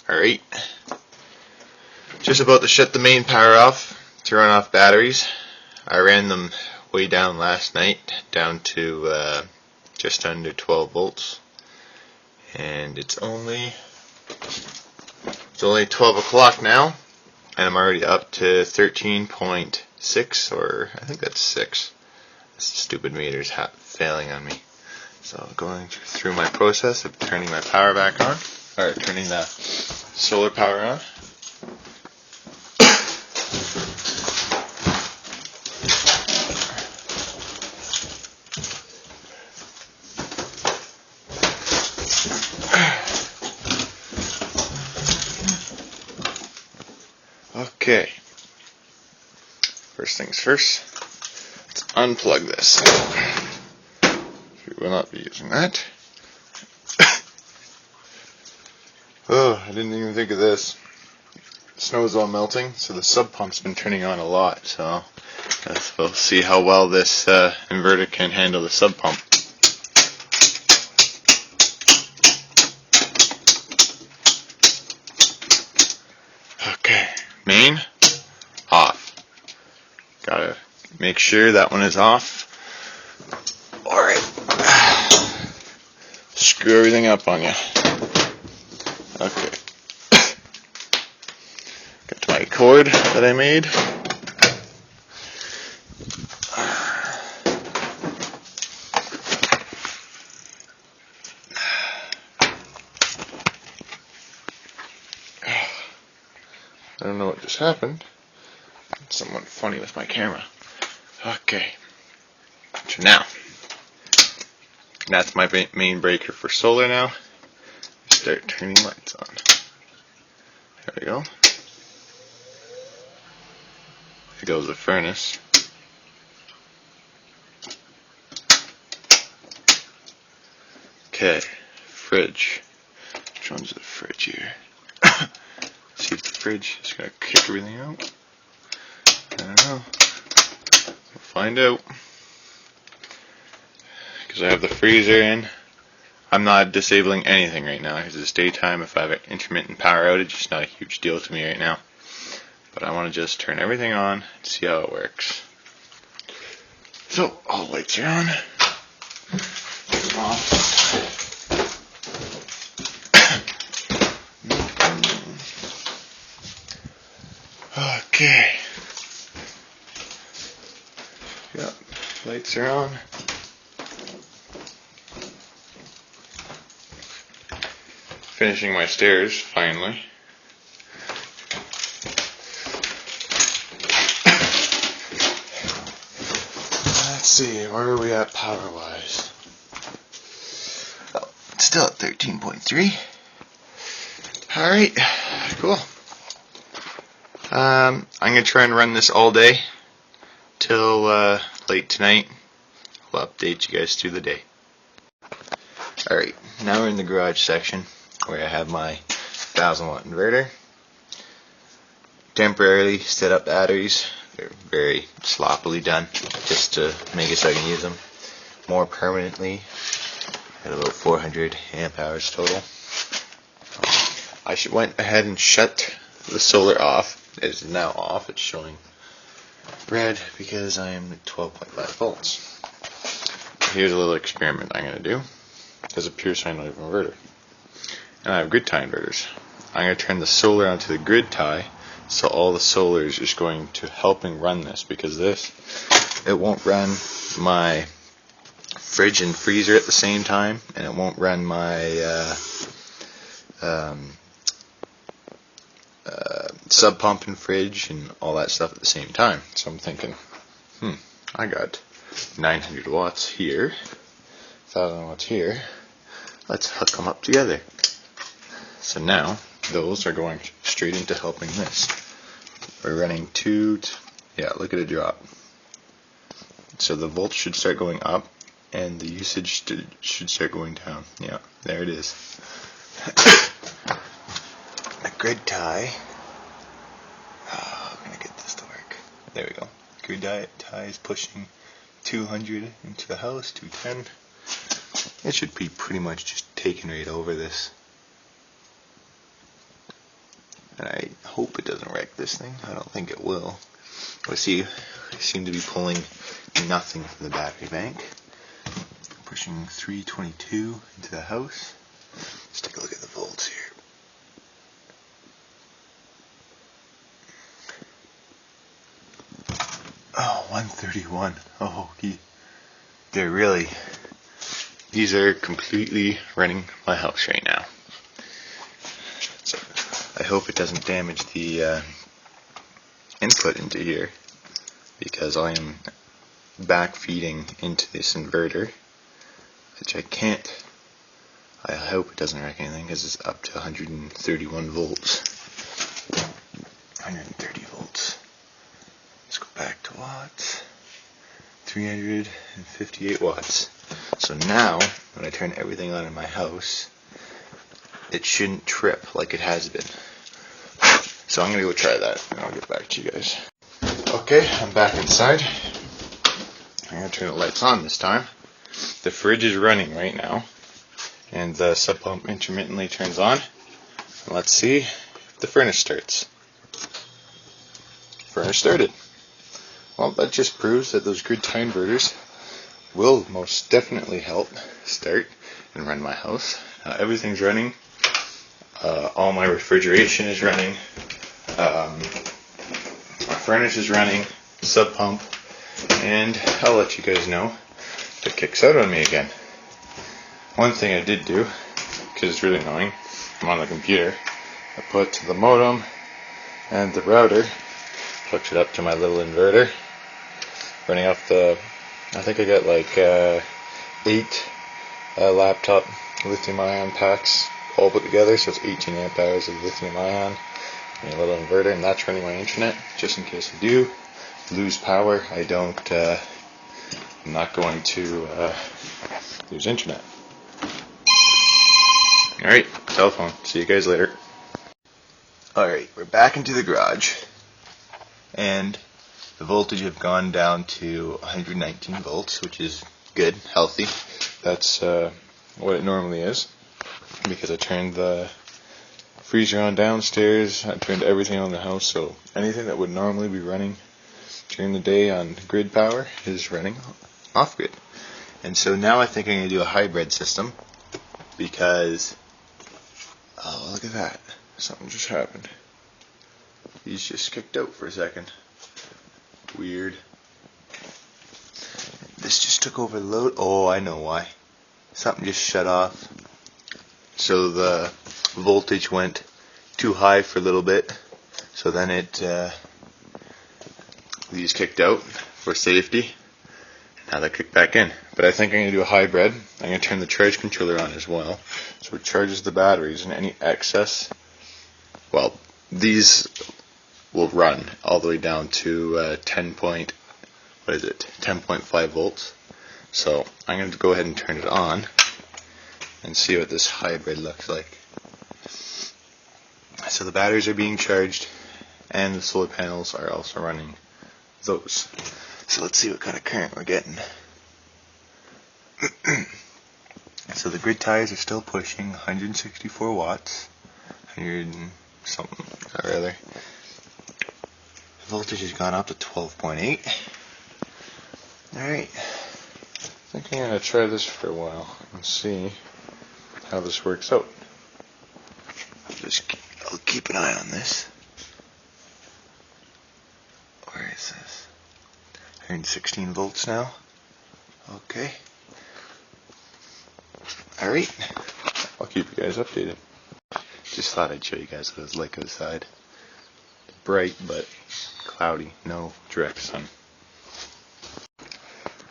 Alright, just about to shut the main power off to run off batteries. I ran them way down last night, down to just under 12 volts, and it's only 12 o'clock now, and I'm already up to 13.6, or I think that's 6. This stupid meter's failing on me. So going through my process of turning my power back on, or turning the solar power on. Okay, first things first, let's unplug this. We will not be using that. Oh, I didn't even think of this. The snow is all melting, so the sub pump's been turning on a lot, so we'll see how well this inverter can handle the sub pump. Okay, main off. Gotta make sure that one is off. Alright, screw everything up on you. Okay, got my cord that I made. I don't know what just happened. Someone funny with my camera. Okay, so now, that's my main breaker for solar now. Start turning lights on. There we go. There goes the furnace. Okay, fridge. Which one's the fridge here? See if the fridge is going to kick everything out. I don't know. We'll find out. Because I have the freezer in. I'm not disabling anything right now because it's daytime. If I have an intermittent power outage, it's not a huge deal to me right now. But I want to just turn everything on and see how it works. So, all lights are on. Off. Okay. Yep, lights are on. Finishing my stairs, finally. Let's see, where are we at power-wise? Oh, it's still at 13.3. Alright, cool. I'm going to try and run this all day till late tonight. I'll update you guys through the day. Alright, now we're in the garage section where I have my 1000-watt inverter. Temporarily set up batteries. They're very sloppily done just to make it so I can use them. More permanently, at about 400 amp hours total. I went ahead and shut the solar off. It is now off. It's showing red because I am at 12.5 volts. Here's a little experiment I'm going to do. As a pure sine wave inverter. And I have grid tie inverters. I'm going to turn the solar onto the grid tie, so all the solar is just going to helping run this, because it won't run my fridge and freezer at the same time, and it won't run my sub pump and fridge and all that stuff at the same time. So I'm thinking, I got 900 watts here, 1000 watts here. Let's hook them up together. So now those are going straight into helping this. We're running yeah, look at it drop. So the volts should start going up and the usage should start going down. Yeah, there it is. A grid tie. I'm gonna get this to work. There we go. Grid tie is pushing 200 into the house, 210. It should be pretty much just taking right over this. and I hope it doesn't wreck this thing. I don't think it will. Let's see, I seem to be pulling nothing from the battery bank. Pushing 322 into the house. Let's take a look at the volts here. Oh, 131. Oh, these are completely running my house right now. So I hope it doesn't damage the input into here, because I am back feeding into this inverter, which I can't. I hope it doesn't wreck anything, because it's up to 131 volts. 130 volts. Let's go back to watts. 358 watts. So now, when I turn everything on in my house, it shouldn't trip like it has been. So I'm going to go try that, and I'll get back to you guys. Okay, I'm back inside. I'm going to turn the lights on this time. The fridge is running right now, and the sub pump intermittently turns on. And let's see if the furnace starts. Furnace started. Well, that just proves that those grid tie inverters will most definitely help start and run my house. Everything's running. All my refrigeration is running. My furnace is running. Sub pump. And I'll let you guys know if it kicks out on me again. One thing I did do, because it's really annoying, I'm on the computer, I put the modem and the router, hooked it up to my little inverter, running off the, I think I got like 8 laptop lithium ion packs all put together, so it's 18 amp hours of lithium ion and a little inverter, and that's running my internet, just in case I do lose power. I'm not going to lose internet. Alright, telephone. See you guys later. Alright, we're back into the garage, and the voltage have gone down to 119 volts, which is good, healthy. That's what it normally is, because I turned the freezer on downstairs, I turned everything on in the house, so anything that would normally be running during the day on grid power is running off grid. And so now I think I'm going to do a hybrid system, because, oh, look at that, something just happened. These just kicked out for a second. Weird. This just took over the load. Oh, I know why. Something just shut off. So the voltage went too high for a little bit. So then these kicked out for safety. Now they kick back in. But I think I'm going to do a hybrid. I'm going to turn the charge controller on as well, so it charges the batteries, and any excess, well, these will run all the way down to 10.5 volts. So I'm going to go ahead and turn it on and see what this hybrid looks like. So the batteries are being charged, and the solar panels are also running those. So let's see what kind of current we're getting. So the grid ties are still pushing 164 watts, 100 and something or other. The voltage has gone up to 12.8. Alright, I think I'm going to try this for a while and see how this works out. I'll keep an eye on this. Where is this? 116 volts now. Okay. Alright. I'll keep you guys updated. Just thought I'd show you guys what it's like outside. Bright but cloudy. No direct sun.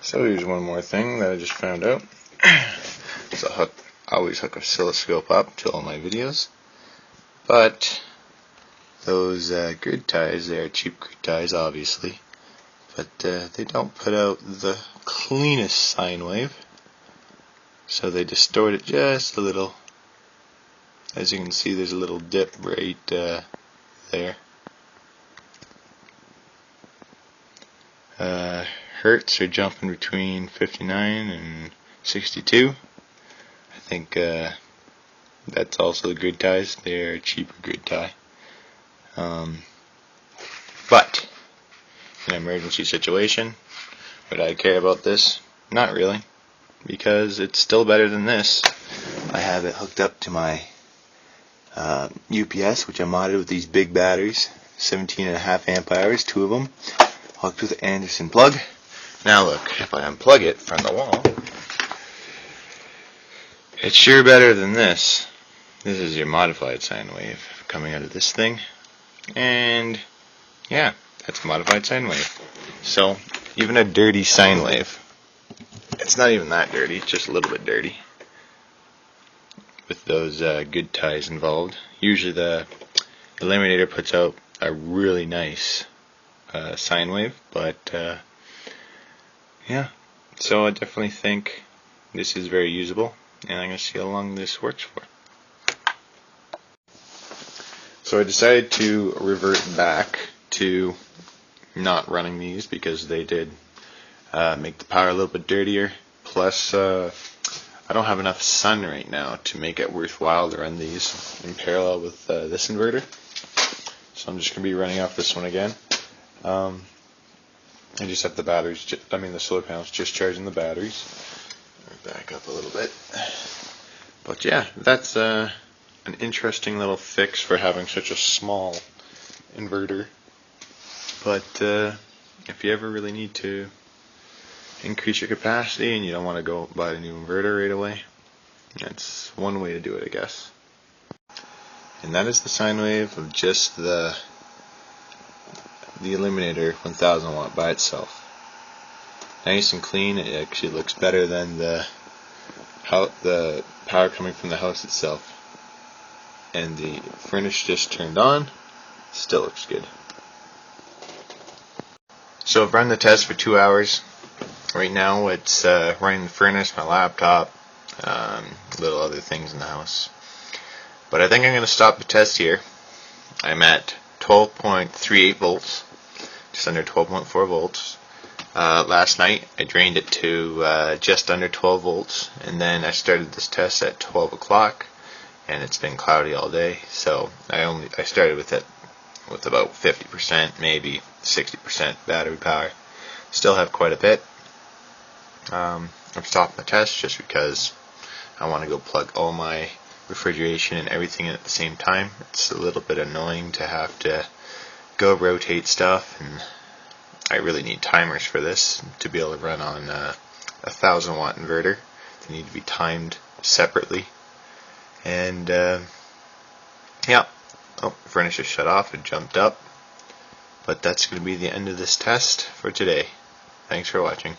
So here's one more thing that I just found out. So I always hook a oscilloscope up to all my videos. But those grid ties, they are cheap grid ties, obviously. But they don't put out the cleanest sine wave. So they distort it just a little. As you can see, there's a little dip right there. Hertz are jumping between 59 and 62. I think that's also the grid ties. They're a cheaper grid tie. But in an emergency situation, would I care about this? Not really, because it's still better than this. I have it hooked up to my UPS, which I modded with these big batteries, 17.5 amp hours, 2 of them, hooked with an Anderson plug. Now look, if I unplug it from the wall, it's sure better than this. This is your modified sine wave coming out of this thing, and yeah, that's a modified sine wave. So even a dirty sine wave, it's not even that dirty, it's just a little bit dirty with those good ties involved. Usually the Eliminator puts out a really nice sine wave, but yeah, so I definitely think this is very usable, and I'm going to see how long this works for. So I decided to revert back to not running these because they did make the power a little bit dirtier. Plus, I don't have enough sun right now to make it worthwhile to run these in parallel with this inverter. So I'm just going to be running off this one again. I just have the batteries, the solar panels just charging the batteries. Back up a little bit. But yeah, that's an interesting little fix for having such a small inverter. But if you ever really need to increase your capacity and you don't want to go buy a new inverter right away, that's one way to do it, I guess. And that is the sine wave of just the Eliminator 1000 watt by itself. Nice and clean. It actually looks better than the power coming from the house itself. And the furnace just turned on. Still looks good. So I've run the test for 2 hours. Right now it's running the furnace, my laptop, little other things in the house. But I think I'm going to stop the test here. I'm at 12.38 volts, just under 12.4 volts. Last night I drained it to just under 12 volts, and then I started this test at 12 o'clock, and it's been cloudy all day, so I started with it with about 50%, maybe 60% battery power. Still have quite a bit. I'm stopping the test just because I want to go plug all my refrigeration and everything in at the same time. It's a little bit annoying to have to go rotate stuff, and I really need timers for this to be able to run on a 1000 watt inverter. They need to be timed separately. And yeah, the furnace just shut off, it jumped up. But that's going to be the end of this test for today. Thanks for watching.